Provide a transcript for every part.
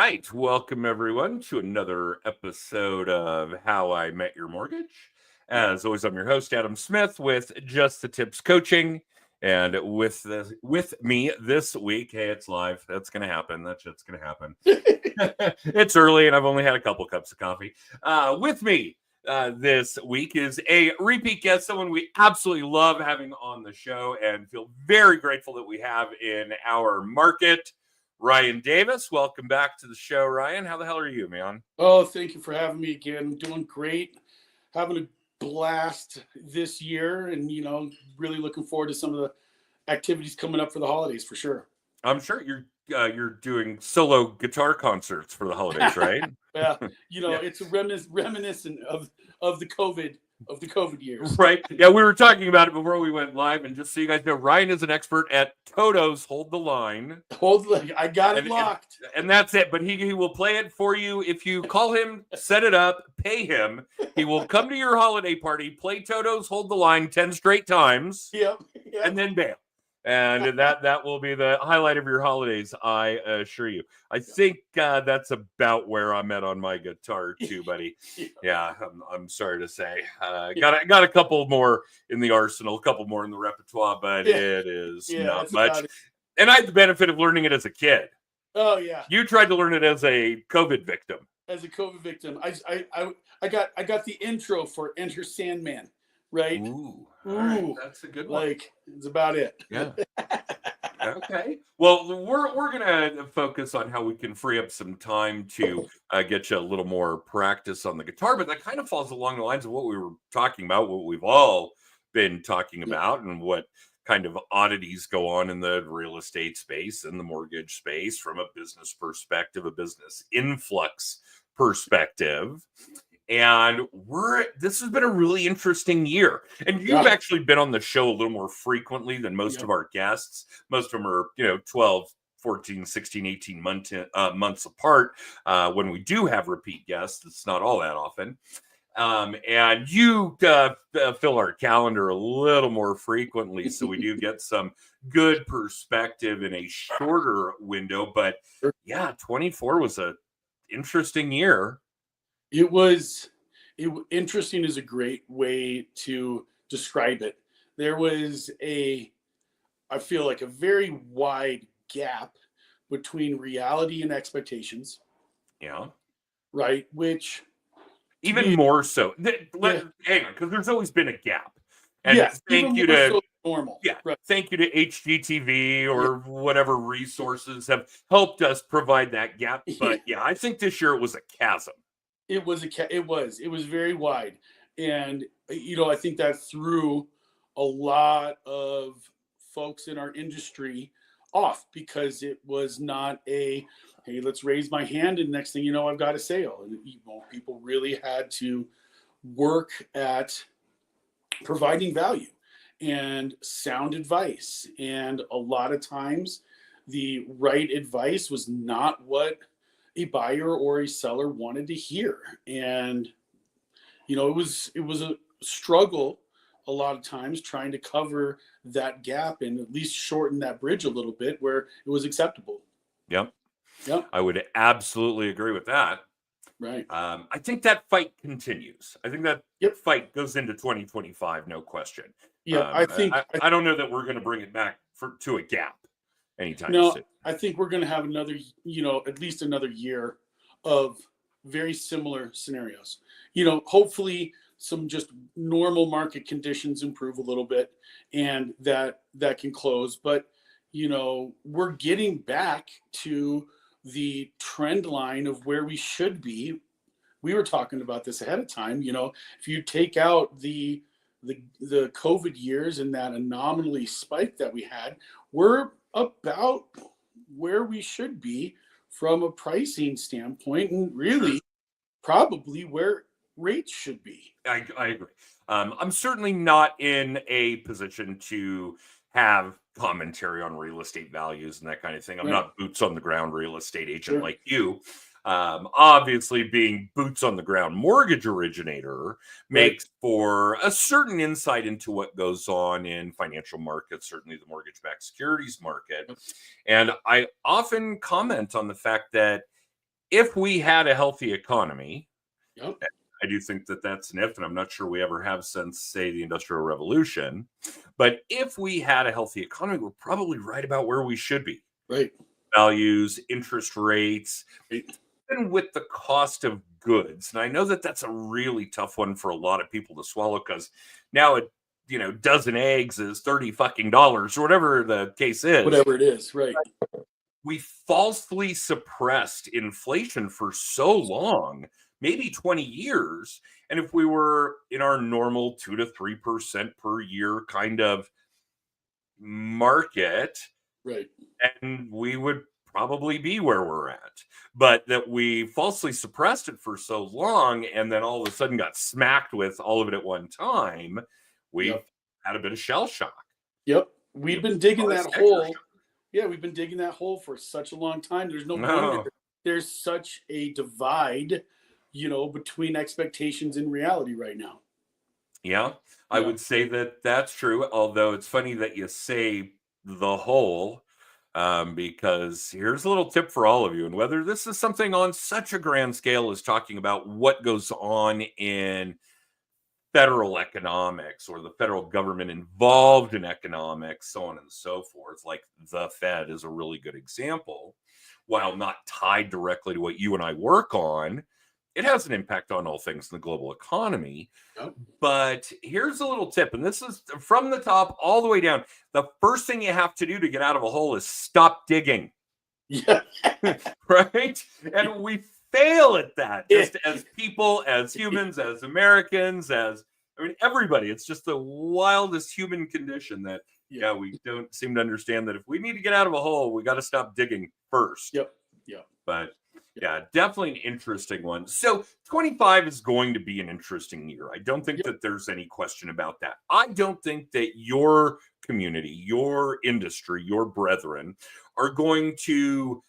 right. Welcome, everyone, to another episode of How I Met Your Mortgage. As always, I'm your host, Adam Smith, with Just the Tips Coaching. And with me this week, hey, it's live. That's going to happen. That shit's going to happen. It's early, and I've only had a couple cups of coffee. With me this week is a repeat guest, someone we absolutely love having on the show and feel very grateful that we have in our market. Ryan Davis, welcome back to the show, Ryan. How the hell are you, man? Oh, thank you for having me again. Doing great. Having a blast this year and, really looking forward to some of the activities coming up for the holidays for sure. I'm sure you're doing solo guitar concerts for the holidays, right? Yeah, Yeah. it's a reminiscent of the COVID years. Right. Yeah, we were talking about it before we went live, and just so you guys know, Ryan is an expert at Toto's Hold the Line. I got it And, locked. and that's it. But he will play it for you. If you call him, set it up, pay him, he will come to your holiday party, play Toto's Hold the Line 10 straight times, Yep. and then bail. And that will be the highlight of your holidays, I assure you. I think that's about where I'm at on my guitar too, buddy. Yeah, I'm sorry to say. Got a couple more in the arsenal, a couple more in the repertoire, but it is not much. And I had the benefit of learning it as a kid. Oh yeah. You tried to learn it as a COVID victim. As a COVID victim, I got the intro for Enter Sandman. Right. Ooh, right. That's a good one. Like, it's about it. Yeah. Okay. Well, we're gonna focus on how we can free up some time to get you a little more practice on the guitar, but that kind of falls along the lines of what we were talking about, what we've all been talking about, and what kind of oddities go on in the real estate space and the mortgage space from a business perspective, a business influx perspective. And this has been a really interesting year. And you've actually been on the show a little more frequently than most of our guests. Most of them are, 12, 14, 16, 18 months apart. When we do have repeat guests, it's not all that often. And you fill our calendar a little more frequently, so we do get some good perspective in a shorter window. But yeah, 24 was a interesting year. Interesting is a great way to describe it. There was I feel like a very wide gap between reality and expectations. Yeah. Right. Which even more so. Hang on, because there's always been a gap. And thank you to normal. Yeah. Right. Thank you to HGTV or whatever resources have helped us provide that gap. But I think this year it was a chasm. It was very wide. And, I think that threw a lot of folks in our industry off because it was not hey, let's raise my hand. And next thing you know, I've got a sale. And people really had to work at providing value and sound advice. And a lot of times the right advice was not what a buyer or a seller wanted to hear. And, it was a struggle a lot of times trying to cover that gap and at least shorten that bridge a little bit where it was acceptable. Yep. I would absolutely agree with that. Right. I think that fight continues. I think that fight goes into 2025, no question. Yeah, I don't know that we're going to bring it back to a gap anytime soon. I think we're going to have another, at least another year of very similar scenarios. Hopefully some just normal market conditions improve a little bit and that can close. But, we're getting back to the trend line of where we should be. We were talking about this ahead of time. If you take out the COVID years and that anomaly spike that we had, we're about where we should be from a pricing standpoint, and really probably where rates should be. I agree. I'm certainly not in a position to have commentary on real estate values and that kind of thing. I'm not boots on the ground real estate agent like you. Obviously, being boots on the ground mortgage originator makes for a certain insight into what goes on in financial markets, certainly the mortgage-backed securities market. And I often comment on the fact that if we had a healthy economy, Yep. I do think that that's an if, and I'm not sure we ever have since, say, the Industrial Revolution. But if we had a healthy economy, we're probably right about where we should be. Right. Values, interest rates, Right. even with the cost of goods. And I know that that's a really tough one for a lot of people to swallow, because now a dozen eggs is $30 or whatever the case is. Whatever it is. Right. We falsely suppressed inflation for so long, maybe 20 years. And if we were in our normal 2 to 3% per year kind of market, Right. and we would probably be where we're at. But that we falsely suppressed it for so long, and then all of a sudden got smacked with all of it at one time, we Yep. had a bit of shell shock. Yep. We've been digging that Extra hole. shock. Yeah, we've been digging that hole for such a long time. There's no No. wonder there's such a divide, between expectations and reality right now. Yeah, I Yeah. would say that that's true. Although it's funny that you say the whole, because here's a little tip for all of you. And whether this is something on such a grand scale as talking about what goes on in federal economics or the federal government involved in economics, so on and so forth, like the Fed is a really good example. While not tied directly to what you and I work on, it has an impact on all things in the global economy. Yep. But here's a little tip, and this is from the top all the way down. The first thing you have to do to get out of a hole is stop digging, Yeah. right? And we fail at that just as people, as humans, as Americans, everybody. It's just the wildest human condition that, we don't seem to understand that if we need to get out of a hole, we got to stop digging first. Yep. Yep. But yeah, definitely an interesting one. So 25 is going to be an interesting year. I don't think that there's any question about that. I don't think that your community, your industry, your brethren are going to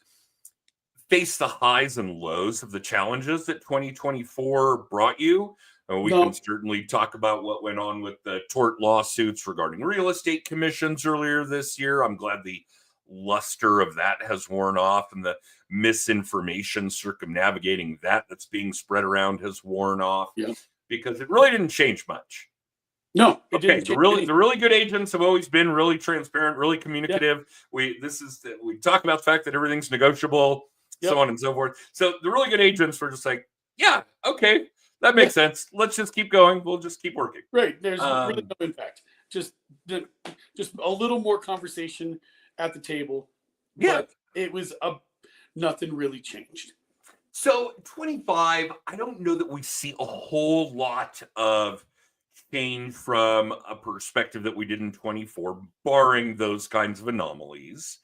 face the highs and lows of the challenges that 2024 brought you. We can certainly talk about what went on with the tort lawsuits regarding real estate commissions earlier this year. I'm glad the luster of that has worn off, and the misinformation circumnavigating that's being spread around has worn off, because it really didn't change much. No, it didn't. The really good agents have always been really transparent, really communicative. We talk about the fact that everything's negotiable, so on and so forth. So the really good agents were just like, yeah, okay, that makes sense. Let's just keep going. We'll just keep working. Right. There's really no impact. Just a little more conversation at the table. But it was nothing really changed. So 25, I don't know that we see a whole lot of change from a perspective that we did in 24, barring those kinds of anomalies.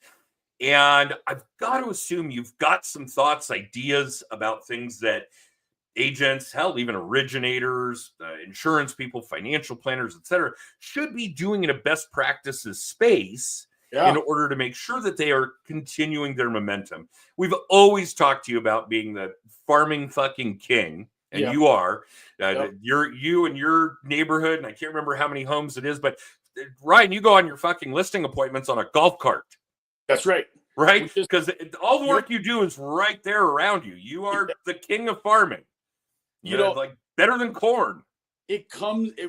And I've got to assume you've got some thoughts, ideas about things that agents, hell, even originators, insurance people, financial planners, etc., should be doing in a best practices space in order to make sure that they are continuing their momentum. We've always talked to you about being the farming fucking king, and you are. You and your neighborhood, and I can't remember how many homes it is, but Ryan, you go on your fucking listing appointments on a golf cart. That's right. Right? Because all the work you do is right there around you. You are the king of farming. Like better than corn. It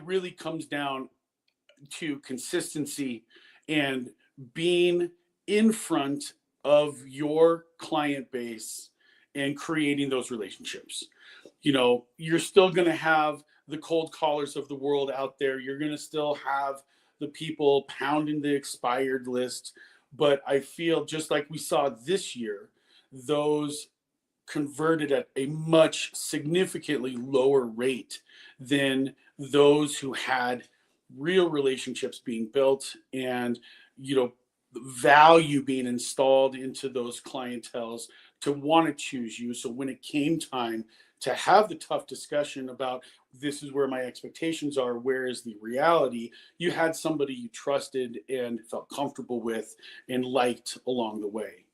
really comes down to consistency and being in front of your client base and creating those relationships. You're still going to have the cold callers of the world out there. You're going to still have the people pounding the expired list. But I feel just like we saw this year, those converted at a much significantly lower rate than those who had real relationships being built and, value being installed into those clienteles to want to choose you. So when it came time to have the tough discussion about this is where my expectations are, where is the reality, you had somebody you trusted and felt comfortable with and liked along the way.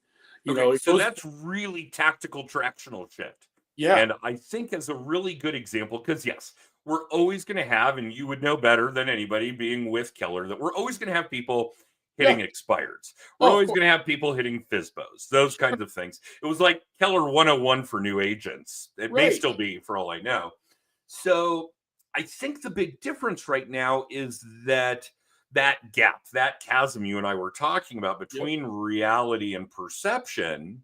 So that's really tactical tractional shit. Yeah. And I think as a really good example, because yes, we're always going to have, and you would know better than anybody being with Keller, that we're always going to have people hitting expireds. We're Oh, of always course. going to have people hitting FISBOs, those kinds of things. It was like Keller 101 for new agents. It may Right. still be, for all I know. So I think the big difference right now is that gap, that chasm you and I were talking about between reality and perception,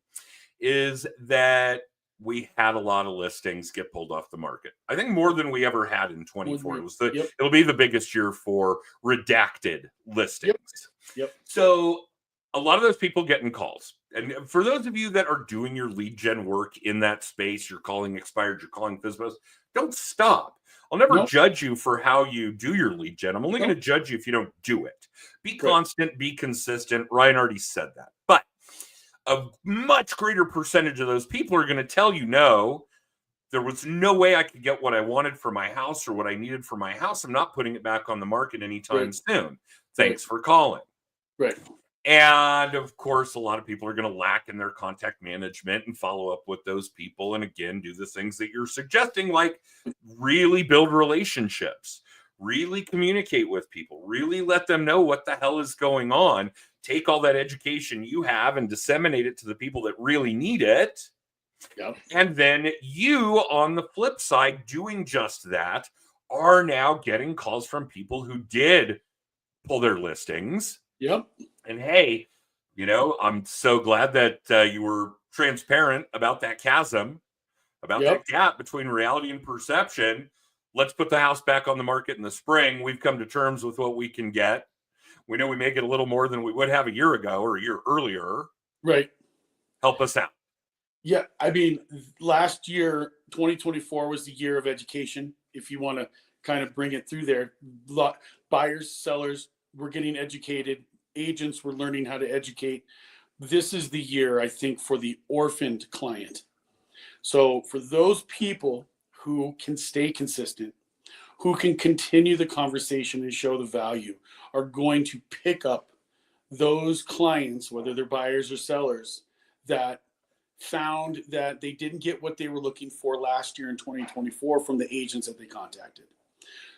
is that we had a lot of listings get pulled off the market. I think more than we ever had in 24. It'll be the biggest year for redacted listings. Yep. So a lot of those people getting calls. And for those of you that are doing your lead gen work in that space, you're calling expired, you're calling FISBOs, don't stop. I'll never judge you for how you do your lead gen. I'm only going to judge you if you don't do it. Be constant, be consistent. Ryan already said that. But a much greater percentage of those people are going to tell you, no, there was no way I could get what I wanted for my house or what I needed for my house. I'm not putting it back on the market anytime soon. Thanks for calling. Right. And of course, a lot of people are going to lack in their contact management and follow up with those people. And again, do the things that you're suggesting, like really build relationships, really communicate with people, really let them know what the hell is going on. Take all that education you have and disseminate it to the people that really need it. Yep. And then you, on the flip side, doing just that, are now getting calls from people who did pull their listings. Yep. And hey, I'm so glad that you were transparent about that chasm, about that gap between reality and perception. Let's put the house back on the market in the spring. We've come to terms with what we can get. We know we may get a little more than we would have a year ago or a year earlier. Right. Help us out. Yeah. I mean, last year, 2024 was the year of education. If you want to kind of bring it through there, buyers, sellers were getting educated. Agents were learning how to educate. This is the year, I think, for the orphaned client. So for those people who can stay consistent, who can continue the conversation and show the value, are going to pick up those clients, whether they're buyers or sellers, that found that they didn't get what they were looking for last year in 2024 from the agents that they contacted.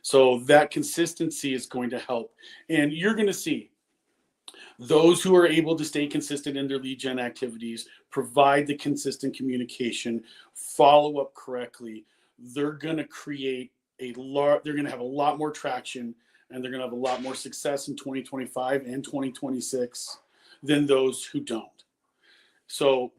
So that consistency is going to help. And you're going to see those who are able to stay consistent in their lead gen activities, provide the consistent communication, follow up correctly, they're going to create they're going to have a lot more traction, and they're going to have a lot more success in 2025 and 2026 than those who don't. So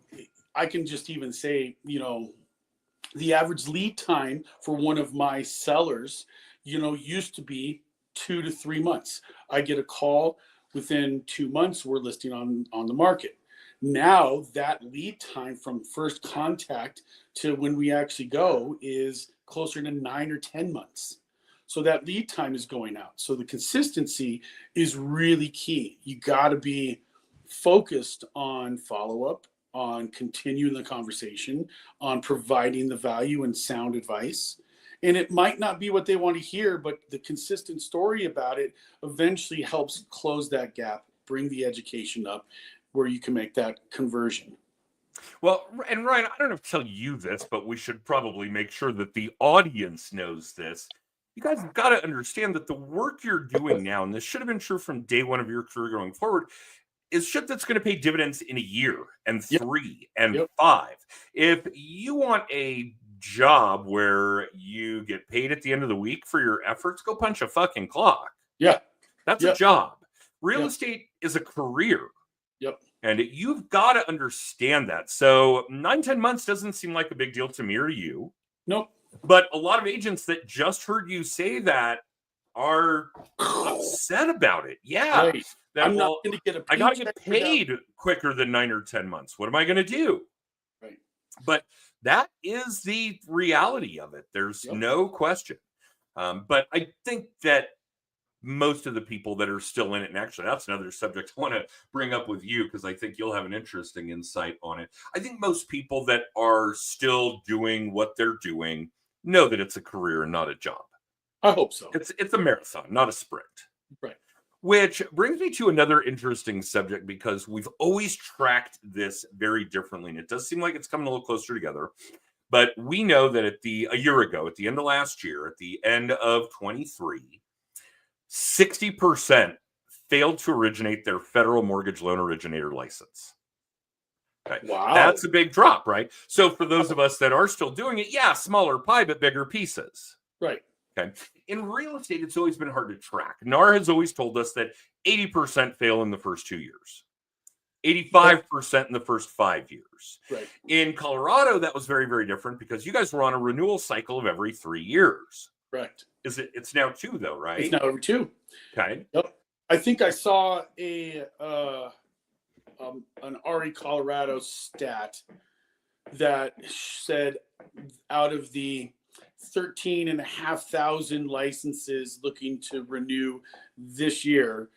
I can just even say, the average lead time for one of my sellers, used to be 2 to 3 months. I get a call within 2 months, we're listing on the market. Now that lead time from first contact to when we actually go is closer to 9 or 10 months. So that lead time is going out. So the consistency is really key. You got to be focused on follow-up, on continuing the conversation, on providing the value and sound advice. And it might not be what they want to hear, but the consistent story about it eventually helps close that gap, bring the education up where you can make that conversion. Well, and Ryan, I don't have to tell you this, but we should probably make sure that the audience knows this. You guys have got to understand that the work you're doing now, and this should have been true from day one of your career going forward, is shit that's going to pay dividends in a year and 3 and 5. If you want a job where you get paid at the end of the week for your efforts, go punch a fucking clock. Yeah. That's a job. Real estate is a career. Yep. And you've got to understand that. So 9-10 months doesn't seem like a big deal to me or you. Nope. But a lot of agents that just heard you say that are upset about it. Yeah. Right. That, I'm not going to get a I got to get paid quicker than 9 or 10 months. What am I going to do? Right. But that is the reality of it. There's no question. But I think that most of the people that are still in it, and actually that's another subject I want to bring up with you because I think you'll have an interesting insight on it. I think most people that are still doing what they're doing know that it's a career and not a job. I hope so. It's a marathon, not a sprint. Right. Which brings me to another interesting subject because we've always tracked this very differently. And it does seem like it's coming a little closer together. But we know that a year ago, at the end of last year, at the end of 23, 60% failed to originate their federal mortgage loan originator license. Okay. Wow. That's a big drop, right? So for those of us that are still doing it, yeah, smaller pie, but bigger pieces. Right. Okay. In real estate, it's always been hard to track. NAR has always told us that 80% fail in the first 2 years, 85% in the first 5 years. Right. In Colorado, that was very, very different because you guys were on a renewal cycle of every 3 years. Correct. It's now 2 though, right? It's now every 2. Okay. Yep. I think I saw an RE Colorado stat that said out of the 13,500 licenses looking to renew this year,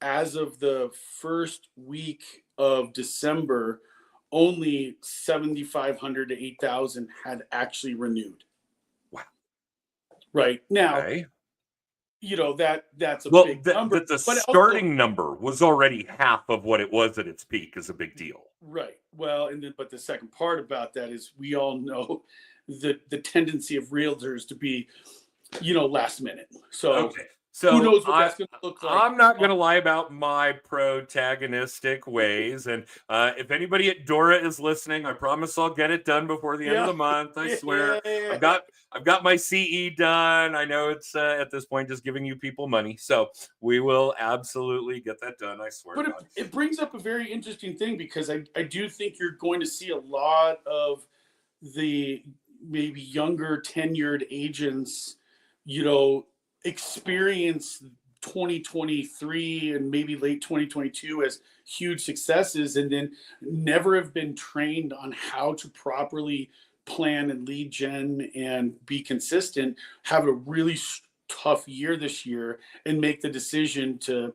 as of the first week of December, only 7,500 to 8,000 had actually renewed. Wow. Right now, Okay. That's a Well, big number. the but starting number was already half of what it was at its peak is a big deal. Right. Well, but the second part about that is we all know the tendency of realtors to be, last minute. So Okay. So who knows what that's going to look like? I'm not going to lie about my protagonistic ways. And if anybody at Dora is listening, I promise I'll get it done before the end of the month. I swear. Yeah. I've got my CE done. I know it's at this point just giving you people money. So we will absolutely get that done. I swear. But it brings up a very interesting thing because I do think you're going to see a lot of the maybe younger tenured agents, experience 2023 and maybe late 2022 as huge successes and then never have been trained on how to properly plan and lead gen and be consistent, have a really tough year this year and make the decision to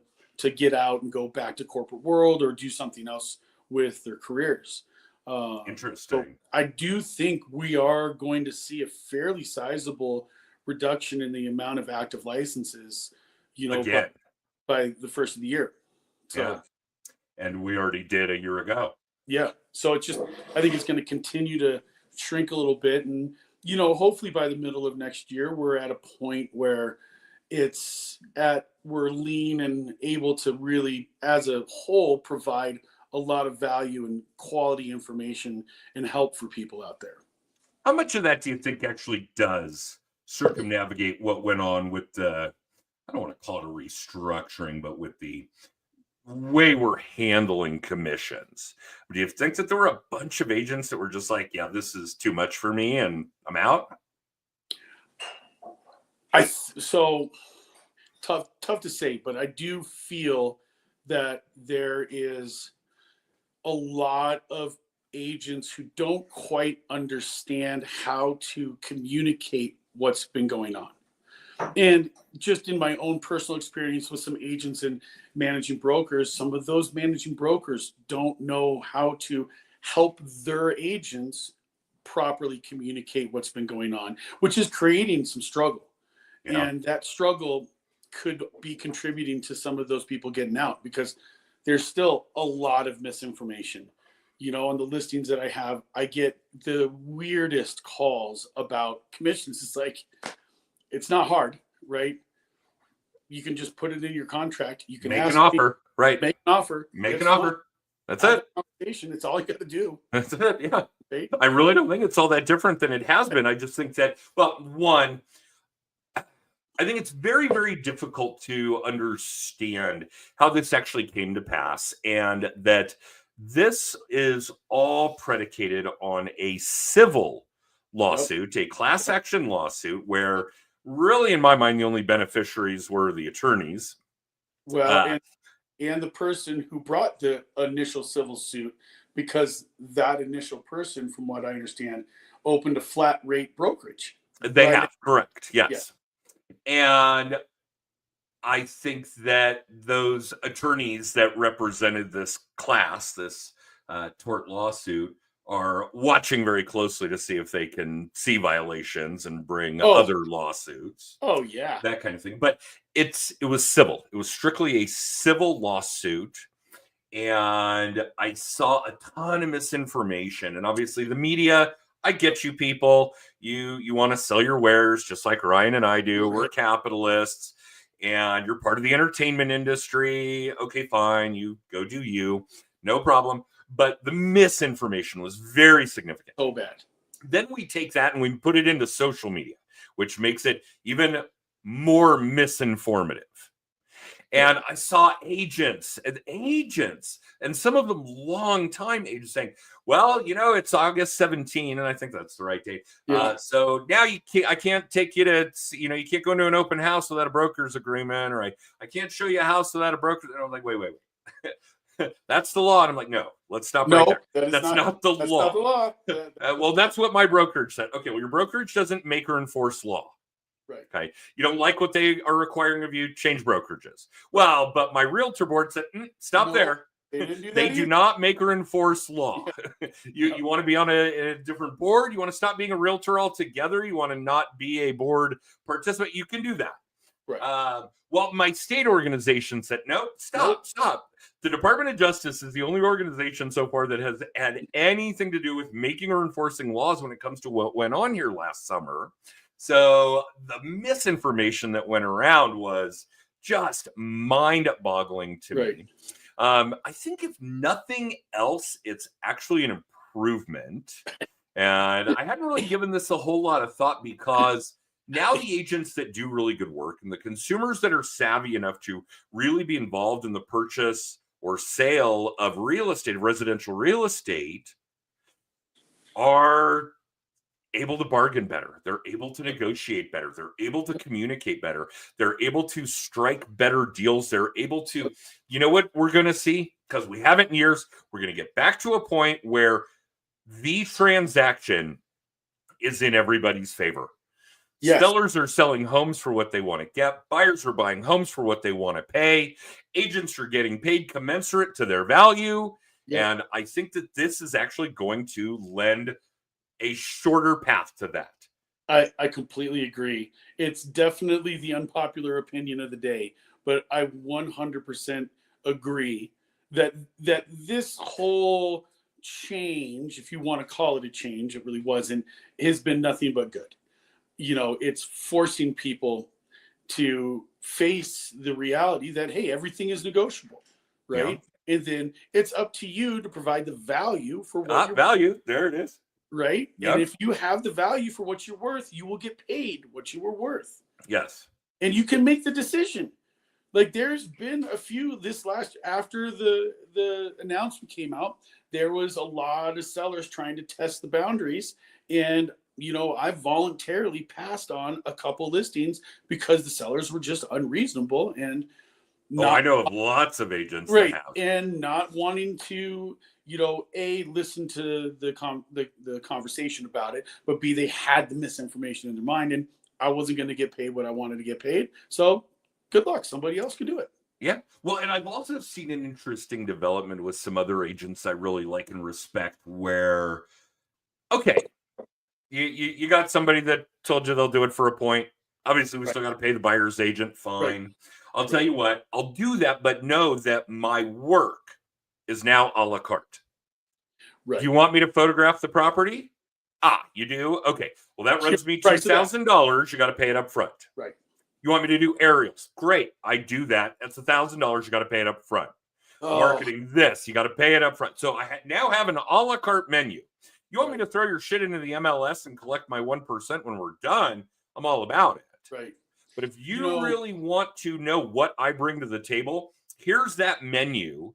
get out and go back to corporate world or do something else with their careers. Interesting. So I do think we are going to see a fairly sizable reduction in the amount of active licenses, by the first of the year. So, yeah. And we already did a year ago. Yeah. So I think it's going to continue to shrink a little bit. And, hopefully by the middle of next year, we're at a point where we're lean and able to really, as a whole, provide a lot of value and quality information and help for people out there. How much of that do you think actually does circumnavigate what went on with I don't want to call it a restructuring, but with the way we're handling commissions? Do you think that there were a bunch of agents that were just like, yeah, this is too much for me and I'm out? So tough to say, but I do feel that there is a lot of agents who don't quite understand how to communicate what's been going on. And just in my own personal experience with some agents and managing brokers, some of those managing brokers don't know how to help their agents properly communicate what's been going on, which is creating some struggle. Yeah. And that struggle could be contributing to some of those people getting out because there's still a lot of misinformation. On the listings that I have, I get the weirdest calls about commissions. It's like, it's not hard, right? You can just put it in your contract. You can make an offer, right? Make an offer. Make an offer. That's it. Conversation. It's all you got to do. That's it. Yeah. Right? I really don't think it's all that different than it has been. I just think that, one, I think it's very, very difficult to understand how this actually came to pass, and that this is all predicated on a civil lawsuit, a class action lawsuit, where really, in my mind, the only beneficiaries were the attorneys. Well, and the person who brought the initial civil suit, because that initial person, from what I understand, opened a flat rate brokerage. They have, correct, yes. Yeah. And I think that those attorneys that represented this class, this tort lawsuit, are watching very closely to see if they can see violations and bring other lawsuits. Oh, yeah. That kind of thing. But it was civil. It was strictly a civil lawsuit. And I saw a ton of misinformation. And obviously the media, I get you people. You want to sell your wares just like Ryan and I do. We're capitalists. and you're part of the entertainment industry, okay, fine, you go do you, no problem. But the misinformation was very significant. So bad. Then we take that and we put it into social media, which makes it even more misinformative. And I saw agents, and some of them long-time agents saying, well, it's August 17, and I think that's the right date. Yeah. So now I can't take you to, you can't go into an open house without a broker's agreement, or I can't show you a house without a broker. And I'm like, wait. That's the law. And I'm like, no, let's stop right there. That's not the law. Not the law. Well, that's what my brokerage said. Okay, well, your brokerage doesn't make or enforce law. Right. Okay. You don't like what they are requiring of you, change brokerages. Well, but my realtor board said, stop there. They do not make or enforce law. You want to be on a different board? You want to stop being a realtor altogether? You want to not be a board participant? You can do that. Right. Well, my state organization said, no, stop. The Department of Justice is the only organization so far that has had anything to do with making or enforcing laws when it comes to what went on here last summer. So the misinformation that went around was just mind-boggling to me. I think if nothing else, it's actually an improvement. And I hadn't really given this a whole lot of thought, because now the agents that do really good work and the consumers that are savvy enough to really be involved in the purchase or sale of real estate, residential real estate, are able to bargain better. They're able to negotiate better. They're able to communicate better. They're able to strike better deals. They're able to, what we're going to see, because we haven't in years, we're going to get back to a point where the transaction is in everybody's favor. Yes. Sellers are selling homes for what they want to get. Buyers are buying homes for what they want to pay. Agents are getting paid commensurate to their value. Yeah. And I think that this is actually going to lend a shorter path to that. I completely agree. It's definitely the unpopular opinion of the day, but I 100% agree that this whole change, if you want to call it a change, it really wasn't, has been nothing but good. It's forcing people to face the reality that, hey, everything is negotiable, right? Yeah. And then it's up to you to provide the value for what value. There it is. Right. Yep. And if you have the value for what you're worth, you will get paid what you were worth. Yes. And you can make the decision. Like, there's been a few after the announcement came out, there was a lot of sellers trying to test the boundaries. And, I voluntarily passed on a couple listings because the sellers were just unreasonable and I know of lots of agents right, that have. And not wanting to, listen to the conversation about it, but B, they had the misinformation in their mind, and I wasn't going to get paid what I wanted to get paid. So good luck. Somebody else can do it. Yeah. Well, and I've also seen an interesting development with some other agents I really like and respect where, okay, you got somebody that told you they'll do it for a point. Obviously, we still got to pay the buyer's agent. Fine. Right. I'll tell you what, I'll do that, but know that my work is now a la carte. Right. Do you want me to photograph the property? You do? Okay. Well, that runs me $2,000. You got to pay it up front. Right. You want me to do aerials? Great. I do that. That's $1,000. You got to pay it up front. Marketing this, you got to pay it up front. So I now have an a la carte menu. You want me to throw your shit into the MLS and collect my 1% when we're done? I'm all about it. Right. But if you really want to know what I bring to the table, here's that menu.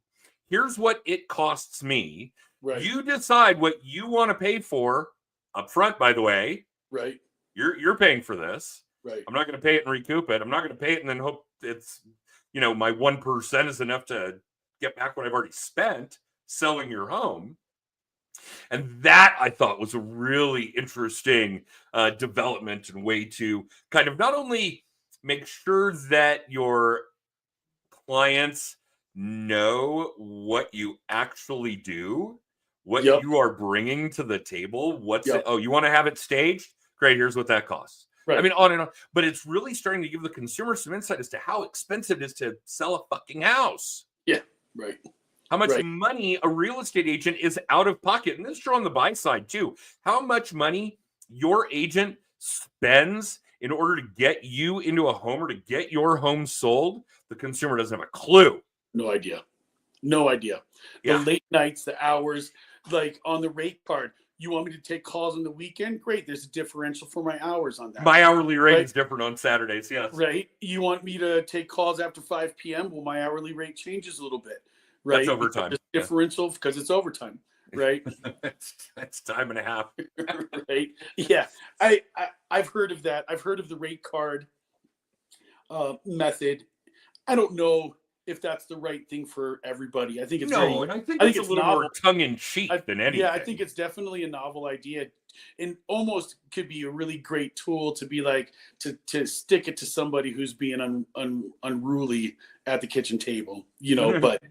Here's what it costs me. Right. You decide what you want to pay for up front, by the way. Right. You're paying for this. Right. I'm not going to pay it and recoup it. I'm not going to pay it and then hope it's, my 1% is enough to get back what I've already spent selling your home. And that, I thought, was a really interesting development and way to kind of not only make sure that your clients know what you actually do, what you are bringing to the table. You want to have it staged? Great, here's what that costs. Right. I mean, on and on. But it's really starting to give the consumer some insight as to how expensive it is to sell a fucking house. Yeah, right. How much money a real estate agent is out of pocket. And this is true on the buy side, too. How much money your agent spends in order to get you into a home or to get your home sold, the consumer doesn't have a clue. No idea. No idea. The Yeah. late nights, the hours, like on the rate card, you want me to take calls on the weekend? Great. There's a differential for my hours on that. My hourly rate Right. is different on Saturdays. Yes. Right. You want me to take calls after 5 p.m.? Well, my hourly rate changes a little bit. Right. That's overtime. It's differential because it's overtime. Right. That's time and a half. Right. Yeah. I've heard of that. I've heard of the rate card method. I don't know if that's the right thing for everybody. I think it's No, and I think it's a little novel. more tongue in cheek than anything. Yeah, I think it's definitely a novel idea, and almost could be a really great tool to be like to stick it to somebody who's being unruly at the kitchen table, you know. But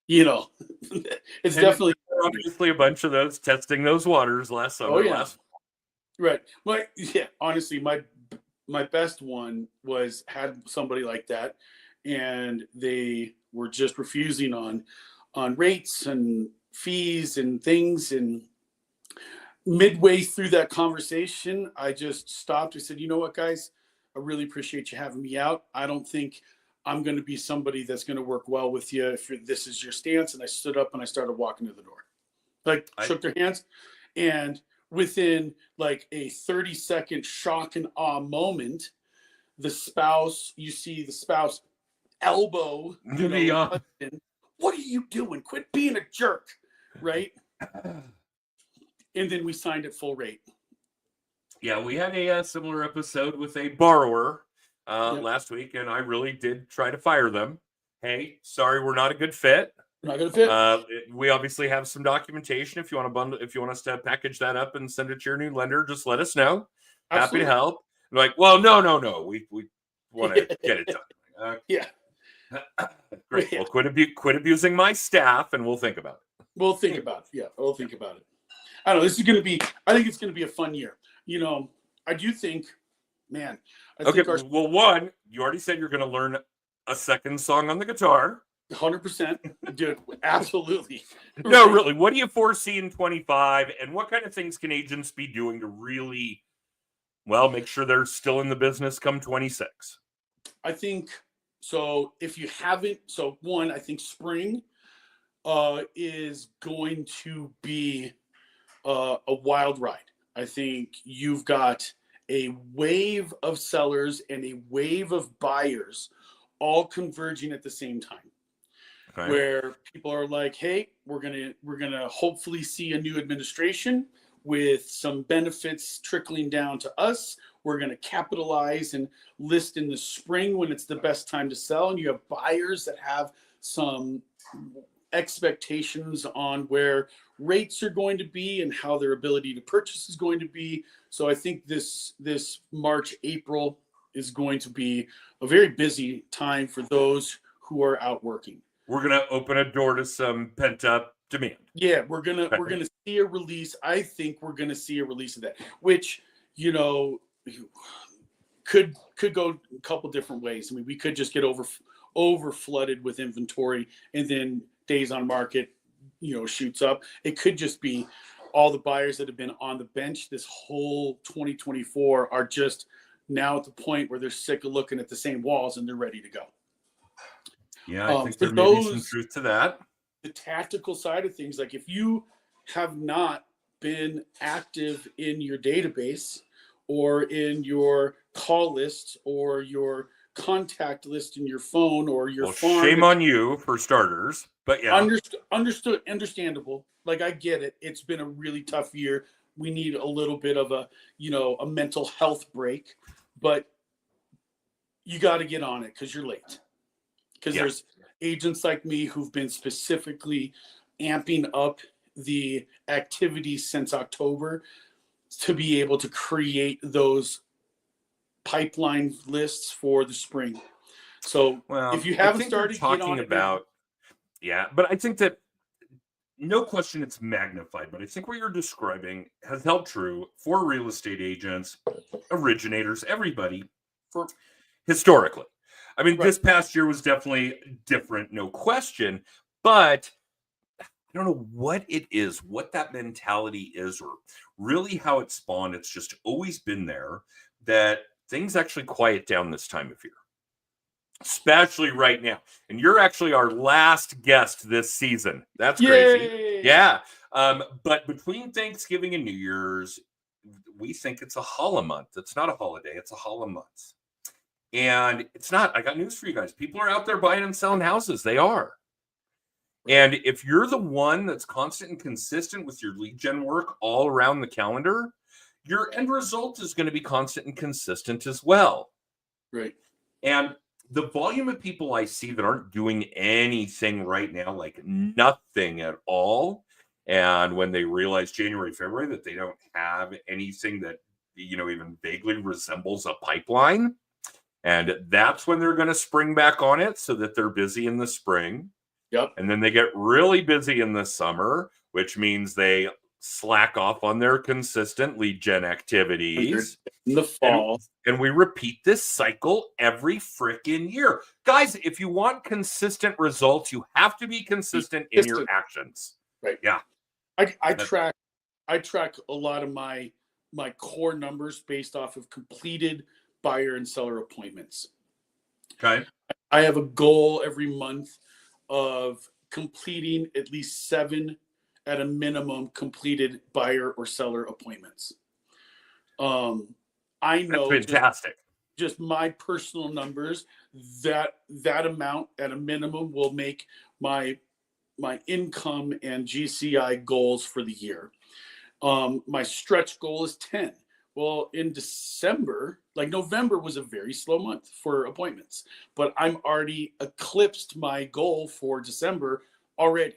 you know, it's And definitely obviously a bunch of those testing those waters last summer. Oh, yeah. Right. Yeah, honestly, my best one had somebody like that, and they were just refusing on rates and fees and things. And midway through that conversation, I just stopped. I said, "You know what, guys? I really appreciate you having me out. I don't think I'm going to be somebody that's going to work well with you if this is your stance." And I stood up and I started walking to the door. Shook their hands, and within like a 30-second shock and awe moment, you see the spouse elbow, husband, "What are you doing? Quit being a jerk." Right. And then we signed at full rate. Yeah, we had a similar episode with a borrower last week, and I really did try to fire them. Hey, sorry, we're not a good fit. Not gonna fit. We obviously have some documentation. If you want to bundle, if you want us to package that up and send it to your new lender, just let us know. Absolutely. Happy to help. I'm like, well, no. We want to get it done. Yeah. Great. Well, quit abusing my staff, and we'll think about it. We'll think about it. Yeah, we'll think about it. I don't know. I think it's going to be a fun year. You know, I do think, man. Well, one, you already said you're going to learn a second song on the guitar. 100%, dude. Absolutely. No, really. What do you foresee in 25, and what kind of things can agents be doing to really, make sure they're still in the business come 26? I think so. If you haven't, one, I think spring is going to be a wild ride. I think you've got a wave of sellers and a wave of buyers all converging at the same time. Okay. Where people are like, hey, we're gonna hopefully see a new administration with some benefits trickling down to us. We're gonna capitalize and list in the spring when it's the best time to sell. And you have buyers that have some expectations on where rates are going to be and how their ability to purchase is going to be. So I think this March, April is going to be a very busy time for those who are out working. We're gonna open a door to some pent up demand. Yeah, we're gonna see a release. I think we're gonna see a release of that, which could go a couple different ways. I mean, we could just get over flooded with inventory, and then days on market, shoots up. It could just be all the buyers that have been on the bench this whole 2024 are just now at the point where they're sick of looking at the same walls and they're ready to go. Yeah, I think there may be some truth to that. The tactical side of things, like if you have not been active in your database or in your call list or your contact list in your phone or your farm. Shame on you for starters, but yeah. Understandable. Like I get it. It's been a really tough year. We need a little bit of a mental health break, but you got to get on it because you're late. Because there's agents like me who've been specifically amping up the activity since October to be able to create those pipeline lists for the spring. So if you haven't started talking about, but I think that no question it's magnified, but I think what you're describing has held true for real estate agents, originators, everybody historically. I mean, This past year was definitely different, no question, but I don't know what it is, what that mentality is, or really how it spawned. It's just always been there that things actually quiet down this time of year, especially right now. And you're actually our last guest this season. That's crazy. Yay! Yeah. But between Thanksgiving and New Year's, we think it's a holla month. It's not a holiday, it's a holla month. And it's not. I got news for you guys. People are out there buying and selling houses. They are. And if you're the one that's constant and consistent with your lead gen work all around the calendar, your end result is going to be constant and consistent as well. Right. And the volume of people I see that aren't doing anything right now, like nothing at all, and when they realize January, February that they don't have anything that, you know, even vaguely resembles a pipeline, and that's when they're going to spring back on it so that they're busy in the spring. Yep. And then they get really busy in the summer, which means they slack off on their consistent lead gen activities in the fall. And we repeat this cycle every freaking year. Guys, if you want consistent results, you have to be consistent in your actions. Right. Yeah. I track a lot of my core numbers based off of completed buyer and seller appointments. Okay. I have a goal every month of completing at least 7 at a minimum completed buyer or seller appointments. I know that's fantastic. Just my personal numbers, that amount at a minimum will make my income and GCI goals for the year. My stretch goal is 10. Well, in December, like November was a very slow month for appointments, but I'm already eclipsed my goal for December already.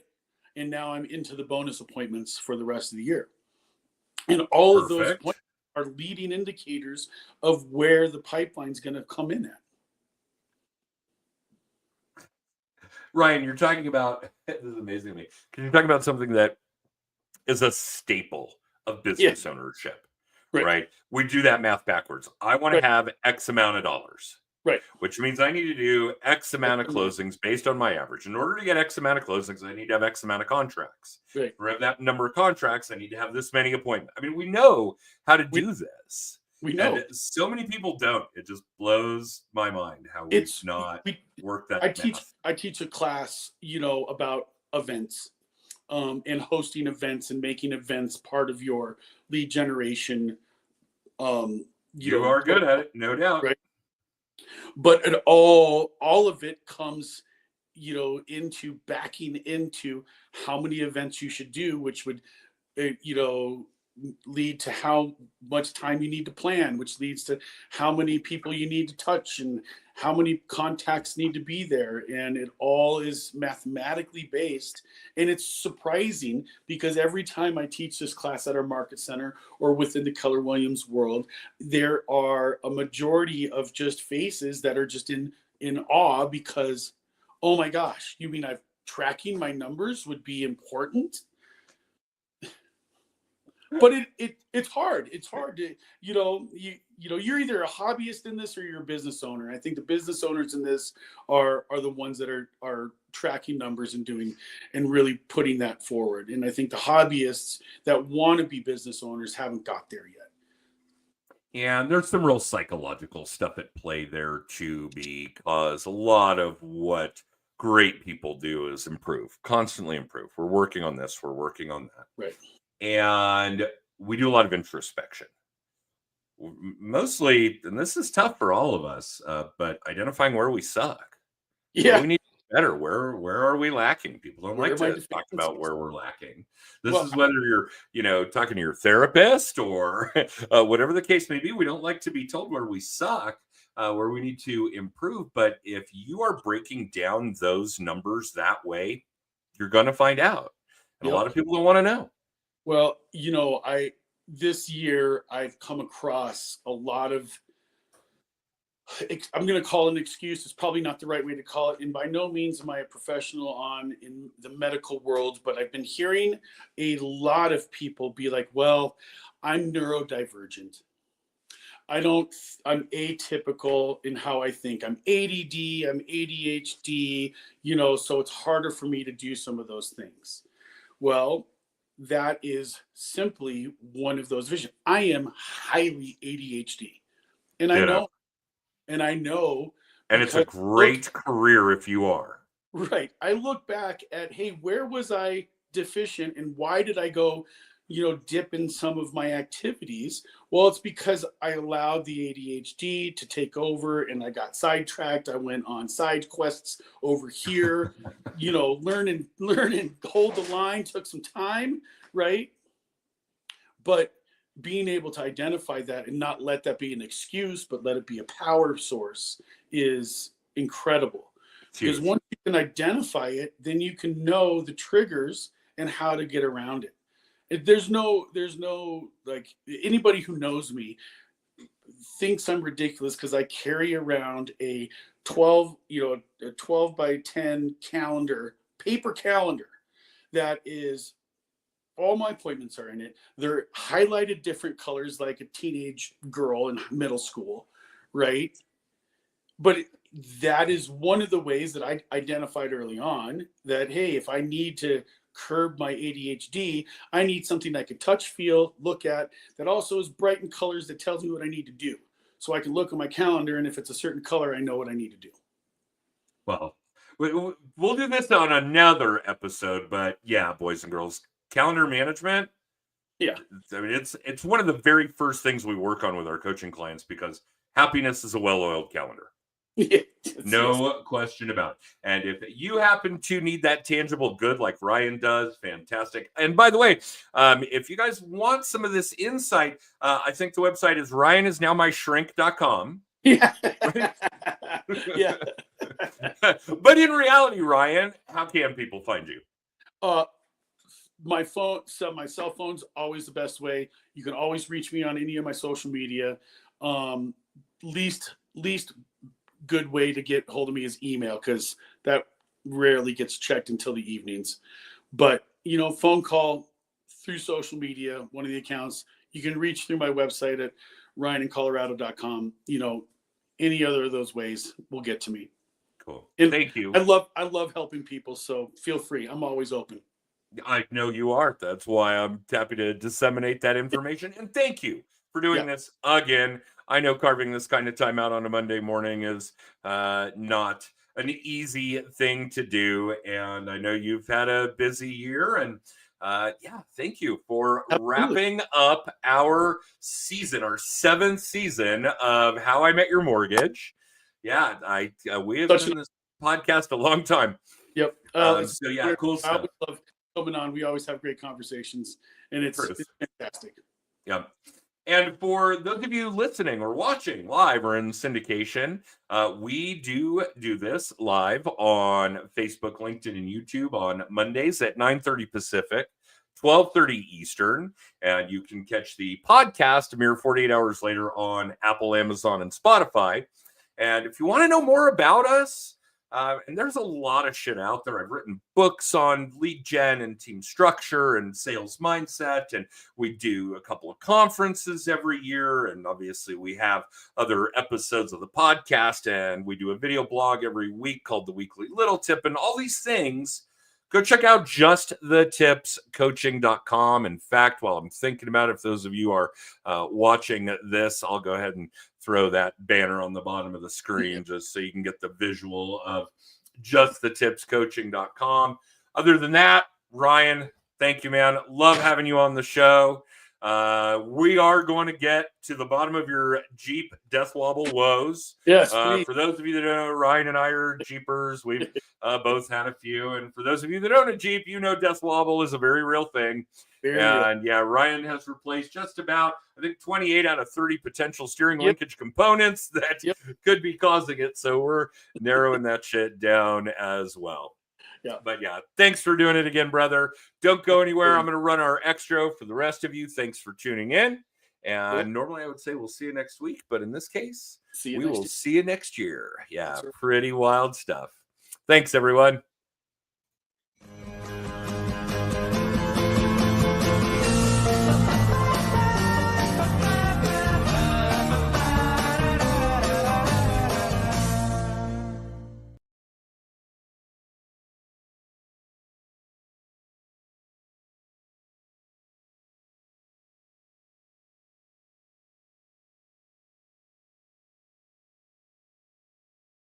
And now I'm into the bonus appointments for the rest of the year. And all of those appointments are leading indicators of where the pipeline's going to come in at. Ryan, you're talking about, this is amazing to me, because you're talking about something that is a staple of business ownership. Right. We do that math backwards. I want to have X amount of dollars. Right. Which means I need to do X amount of closings based on my average. In order to get X amount of closings, I need to have X amount of contracts. Right. For that number of contracts, I need to have this many appointments. I mean, we know how to do this. We know. And so many people don't. It just blows my mind how we've not worked that math. I teach a class, about events. And hosting events and making events part of your lead generation. You are good at it, no doubt. Right. But all of it comes, into backing into how many events you should do, which would, lead to how much time you need to plan, which leads to how many people you need to touch and how many contacts need to be there. And it all is mathematically based. And it's surprising because every time I teach this class at our market center or within the Keller Williams world, there are a majority of just faces that are just in awe because, oh my gosh, you mean tracking my numbers would be important? But it's hard. It's hard to, you're either a hobbyist in this or you're a business owner. I think the business owners in this are the ones that are tracking numbers and really putting that forward. And I think the hobbyists that want to be business owners haven't got there yet. And there's some real psychological stuff at play there too, because a lot of what great people do is improve, constantly improve. We're working on this. We're working on that. Right. And we do a lot of introspection. Mostly, and this is tough for all of us, but identifying where we suck. Yeah. Where we need to be better. Where are we lacking? People don't like to talk about where we're lacking. This is whether you're, talking to your therapist or whatever the case may be. We don't like to be told where we suck, where we need to improve. But if you are breaking down those numbers that way, you're going to find out. And a lot of people don't want to know. Well, this year I've come across a lot of, I'm going to call it an excuse. It's probably not the right way to call it. And by no means am I a professional in the medical world, but I've been hearing a lot of people be like, well, I'm neurodivergent. I'm atypical in how I think. I'm ADD, I'm ADHD, so it's harder for me to do some of those things. Well, that is simply one of those visions. I am highly ADHD. And I Ditto. know, and I know And it's a because great career if you are. right. I look back at, hey, where was I deficient and why did I go, dip in some of my activities? Well, it's because I allowed the ADHD to take over and I got sidetracked. I went on side quests over here, learn and hold the line took some time, right? But being able to identify that and not let that be an excuse, but let it be a power source is incredible. It's Because huge. once you can identify it, then you can know the triggers and how to get around it. There's no like anybody who knows me thinks I'm ridiculous because I carry around a 12 by 10 calendar, paper calendar that is all my appointments are in it. They're highlighted different colors like a teenage girl in middle school, right? But that is one of the ways that I identified early on that, hey, if I need to curb my ADHD, I need something I can touch, feel, look at that also is bright in colors that tells me what I need to do. So I can look at my calendar, and if it's a certain color, I know what I need to do. Well, we'll do this on another episode, but yeah, boys and girls, calendar management. Yeah. I mean, it's one of the very first things we work on with our coaching clients because happiness is a well-oiled calendar. Yes. No question about it. And if you happen to need that tangible good like Ryan does, fantastic. And by the way, if you guys want some of this insight, I think the website is ryanisnowmyshrink.com. Yeah. Right? Yeah. But in reality, Ryan, how can people find you? My phone, so my cell phone's always the best way. You can always reach me on any of my social media. Least good way to get hold of me is email because that rarely gets checked until the evenings. But phone call through social media, one of the accounts. You can reach through my website at ryanincolorado.com. Any other of those ways will get to me. Cool. And thank you. I love helping people, so feel free. I'm always open. I know you are. That's why I'm happy to disseminate that information. And thank you for doing this again. I know carving this kind of time out on a Monday morning is not an easy thing to do. And I know you've had a busy year. And thank you for wrapping up our season, our 7th season of How I Met Your Mortgage. Yeah, we have done this podcast a long time. Yep. So yeah, cool stuff. I always love coming on. We always have great conversations, and it's fantastic. Yeah. And for those of you listening or watching live or in syndication, we do this live on Facebook, LinkedIn, and YouTube on Mondays at 9:30 Pacific, 12:30 Eastern. And you can catch the podcast a mere 48 hours later on Apple, Amazon, and Spotify. And if you want to know more about us, and there's a lot of shit out there. I've written books on lead gen and team structure and sales mindset. And we do a couple of conferences every year. And obviously we have other episodes of the podcast. And we do a video blog every week called The Weekly Little Tip. And all these things, go check out justthetipscoaching.com. In fact, while I'm thinking about it, if those of you are watching this, I'll go ahead and throw that banner on the bottom of the screen just so you can get the visual of justthetipscoaching.com. Other than that, Ryan, thank you, man. Love having you on the show. We are going to get to the bottom of your Jeep death wobble woes. Yes. For those of you that know, Ryan and I are Jeepers. We've both had a few. And for those of you that own a Jeep, death wobble is a very real thing. And yeah, Ryan has replaced just about, I think, 28 out of 30 potential steering linkage components that could be causing it. So we're narrowing that shit down as well. Yeah. But yeah, thanks for doing it again, brother. Don't go anywhere. I'm going to run our extra for the rest of you. Thanks for tuning in. And normally I would say we'll see you next week. But in this case, we will see you next year. Yeah, pretty wild stuff. Thanks, everyone.